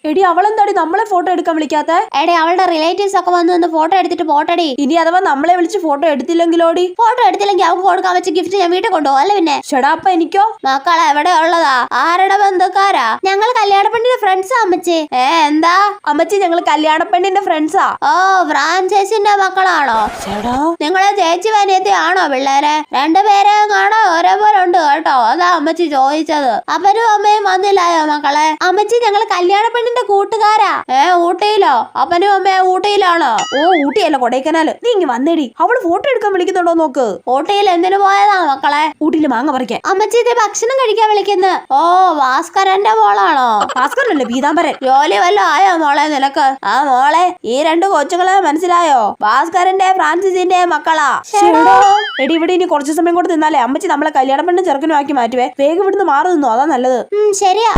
എടി അവളെന്താടി നമ്മളെ ഫോട്ടോ എടുക്കാൻ വിളിക്കാത്ത? എടി അവളുടെ റിലേറ്റീവ്സ് ഒക്കെ വന്ന് ഫോട്ടോ എടുത്തിട്ട് പോട്ടടി. ഇനി അഥവാ നമ്മളെ വിളിച്ച് ഫോട്ടോ എടുത്തില്ലെങ്കിലോടി? ഫോട്ടോ എടുത്തില്ലെങ്കിൽ അവർക്ക് കൊടുക്കാൻ വെച്ച ഗിഫ്റ്റ് ഞാൻ വീട്ടിൽ കൊണ്ടുപോകും അല്ലേ പിന്നെ. ഷടാപ്പ എനിക്കോ? മക്കളെ എവിടെ ഉള്ളതാ? ആരുടെ ബന്ധുക്കാരാ? ഞങ്ങൾ കല്യാണ പെണ്ണിന്റെ ഫ്രണ്ട്സാ അമ്മച്ചി. എന്താ അമ്മച്ചി ഞങ്ങൾ കല്യാണ പെണ്ണിന്റെ ഫ്രണ്ട്സാ. ഓ ഫ്രാൻസൈസിന്റെ മക്കളാണോ? നിങ്ങളെ ചേച്ചി വനിയത്തെ ആണോ പിള്ളേരെ? രണ്ടുപേരെ കാണാൻ ഒരേപോലെ ഉണ്ട് കേട്ടോ. അതാ അമ്മച്ചി ചോദിച്ചത്. അപ്പനും അമ്മയും വന്നില്ലായോ മക്കളെ? അമ്മച്ചി ഞങ്ങൾ കല്യാണ പെണ്ണിന്റെ കൂട്ടുകാരാ. ഊട്ടിയിലോ? അപ്പനും അമ്മയും ഊട്ടിയിലാണോ? ഓ ഊട്ടിയല്ല കൊടൈക്കനാല്. നീ ഇങ്ങ് വന്നേടി. അവള് ഫോട്ടോ എടുക്കാൻ വിളിക്കുന്നുണ്ടോ നോക്ക്. ഊട്ടിയിൽ എന്തിനു പോയതാ മക്കളെ? ഊട്ടിയില് മാങ്ങ പറിക്കാൻ. അമ്മച്ചി ഇത് ഭക്ഷണം കഴിക്കാൻ വിളിക്കുന്നു. ഓ ഭാസ്കരന്റെ മോളാണോ? ഭാസ്കരനല്ലേ പീതാംബരൻ. ജോലി വല്ലോ ആയോ മോളെ നിനക്ക്? ആ മോളെ ഈ രണ്ട് കൊച്ചുങ്ങളെ മനസ്സിലായോ? ഭാസ്കരന്റെ ഫ്രാൻസിസിന്റെ മക്കളാ. എടി ഇവിടെ ഇനി കുറച്ചു സമയം കൂടെ നിന്നാലേ അമ്മച്ചി നമ്മളെ കല്യാണ പെണ്ണും ചെറുക്കനും ആക്കി മാറ്റുവേ. വേഗം ഇവിടുന്ന് മാറി നിന്നു, അതാ നല്ലത്. ശരിയാ.